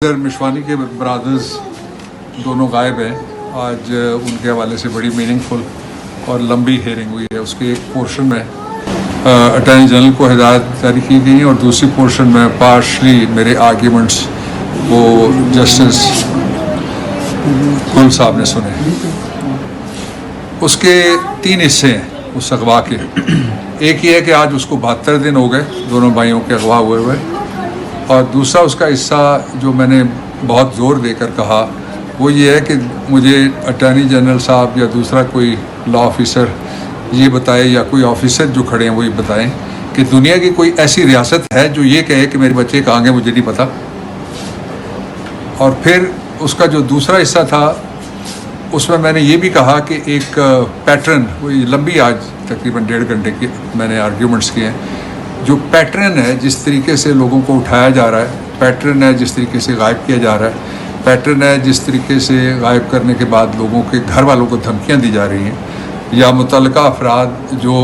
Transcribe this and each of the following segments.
इधर मिशवानी के ब्रदर्स दोनों गायब हैं। आज उनके हवाले से बड़ी मीनिंगफुल और लंबी हेयरिंग हुई है। उसके एक पोर्शन में अटॉर्नी जनरल को हिदायत जारी की गई और दूसरी पोर्शन में पार्शली मेरे आर्ग्यूमेंट्स वो जस्टिस कुल साहब ने सुने। उसके 3 हिस्से हैं उस अगवा के। एक ये है कि आज उसको 72 दिन हो गए दोनों भाइयों के अगवा हुए, और दूसरा उसका हिस्सा जो मैंने बहुत ज़ोर देकर कहा वो ये है कि मुझे अटॉर्नी जनरल साहब या दूसरा कोई लॉ ऑफिसर ये बताए, या कोई ऑफिसर जो खड़े हैं वो ये बताएं कि दुनिया की कोई ऐसी रियासत है जो ये कहे कि मेरे बच्चे कहाँ गए मुझे नहीं पता। और फिर उसका जो दूसरा हिस्सा था उसमें मैंने ये भी कहा कि एक पैटर्न, वो लंबी आज तकरीबन 1.5 घंटे की मैंने आर्ग्यूमेंट्स किए हैं, जो पैटर्न है जिस तरीके से लोगों को उठाया जा रहा है, पैटर्न है जिस तरीके से गायब किया जा रहा है, पैटर्न है जिस तरीके से गायब करने के बाद लोगों के घर वालों को धमकियाँ दी जा रही हैं, या मुतल्लिका अफराद जो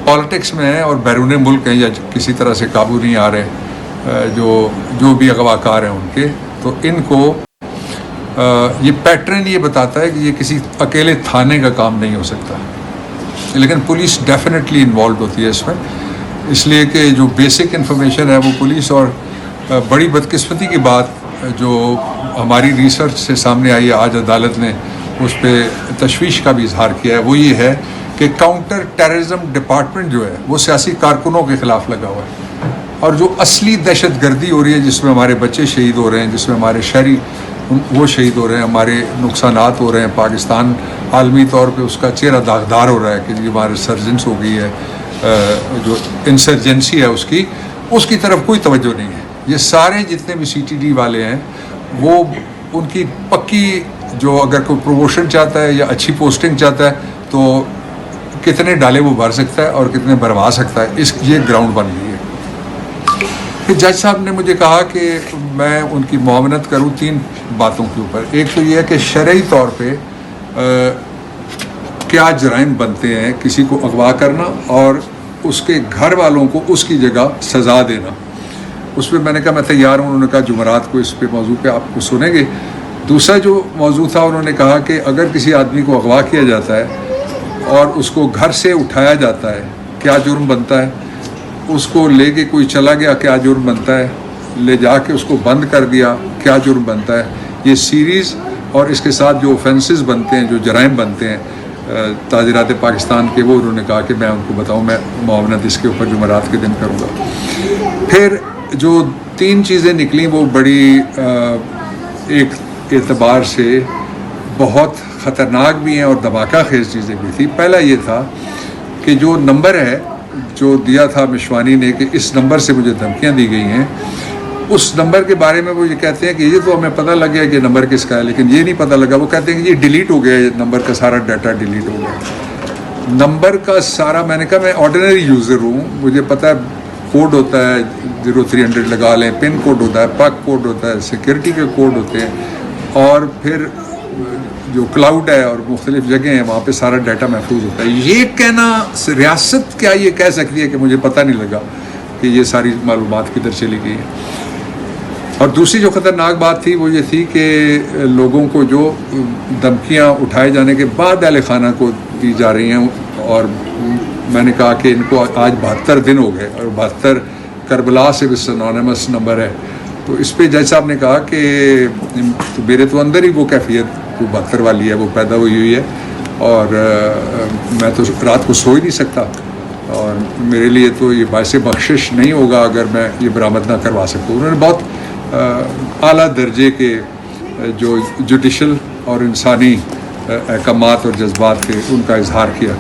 पॉलिटिक्स में हैं और बैरून मुल्क हैं या किसी तरह से काबू नहीं आ रहे, जो भी अगवाकार हैं उनके, तो इनको ये पैटर्न ये बताता है कि ये किसी अकेले थाने का काम नहीं हो सकता, लेकिन पुलिस डेफिनेटली इन्वॉल्व होती है इसमें, इसलिए कि जो बेसिक इन्फॉर्मेशन है वो पुलिस। और बड़ी बदकिस्मती की बात जो हमारी रिसर्च से सामने आई है, आज अदालत ने उस पर तशवीश का भी इजहार किया है, वो ये है कि काउंटर टेररिज्म डिपार्टमेंट जो है वो सियासी कारकुनों के ख़िलाफ़ लगा हुआ है, और जो असली दहशत गर्दी हो रही है जिसमें हमारे बच्चे शहीद हो रहे हैं, जिसमें हमारे शहरी वो शहीद हो रहे हैं, हमारे नुकसानात हो रहे हैं, पाकिस्तान आलमी तौर पे उसका चेहरा दागदार हो रहा है कि जो हमारे सर्जेंस हो गई है, जो इंसर्जेंसी है उसकी तरफ कोई तवज्जो नहीं है। ये सारे जितने भी CTD वाले हैं वो उनकी पक्की, जो अगर कोई प्रमोशन चाहता है या अच्छी पोस्टिंग चाहता है तो कितने डाले वो भर सकता है और कितने भरवा सकता है, ये ग्राउंड बन गई है। फिर जज साहब ने मुझे कहा कि मैं उनकी मुआवनत करूं 3 बातों के ऊपर। एक तो ये है कि शरई तौर पे क्या जराइम बनते हैं किसी को अगवा करना और उसके घर वालों को उसकी जगह सज़ा देना, उस पर मैंने कहा मैं तैयार हूँ। उन्होंने कहा जुमरात को इस पे मौजू पे आपको सुनेंगे। दूसरा जो मौजू था, उन्होंने कहा कि अगर किसी आदमी को अगवा किया जाता है और उसको घर से उठाया जाता है क्या जुर्म बनता है, उसको लेके कोई चला गया क्या जुर्म बनता है, ले जाके उसको बंद कर दिया क्या जुर्म बनता है। ये सीरीज़ और इसके साथ जो ऑफेंसेस बनते हैं, जो जराइम बनते हैं ताज़ीरात पाकिस्तान के, वो उन्होंने कहा कि मैं उनको बताऊँ, मैं मुआवनत इसके ऊपर जुमरात के दिन करूँगा। फिर जो 3 चीज़ें निकली वो बड़ी एक एतबार से बहुत ख़तरनाक भी हैं और धमाका खेज़ चीज़ें भी थी। पहला ये था कि जो नंबर है जो दिया था मिशवानी ने कि इस नंबर से मुझे धमकियाँ दी गई हैं, उस नंबर के बारे में वो ये कहते हैं कि ये तो हमें पता लग गया कि नंबर किसका है, लेकिन ये नहीं पता लगा। वो कहते हैं कि ये डिलीट हो गया, नंबर का सारा डाटा डिलीट हो गया। नंबर का सारा, मैंने कहा मैं ऑर्डिनरी यूज़र हूँ, मुझे पता है कोड होता है 0300 लगा लें, पिन कोड होता है, पक कोड होता है, सिक्योरिटी के कोड होते हैं, और फिर जो क्लाउड है और मुख्तलिफ जगह हैं वहाँ पे सारा डाटा महफूज होता है। ये कहना रियासत क्या ये कह सकती है कि मुझे पता नहीं लगा कि ये सारी मालूमात किधर चली गई है। और दूसरी जो ख़तरनाक बात थी वो ये थी कि लोगों को जो धमकियाँ उठाए जाने के बाद अहले खाना को दी जा रही हैं, और मैंने कहा कि इनको आज 72 दिन हो गए और 72 करबला से भी सिनोनिमस नंबर है। तो इस पे जज साहब ने कहा कि मेरे तो अंदर ही वो कैफियत वो 72 वाली है, वो पैदा हुई है, और मैं तो रात को सो ही नहीं सकता, और मेरे लिए तो ये बायस बख्शिश नहीं होगा अगर मैं ये बरामद ना करवा सकूँ। उन्होंने बहुत आला दर्जे के जो जुडिशल और इंसानी अहकामात और जज्बात थे उनका इजहार किया।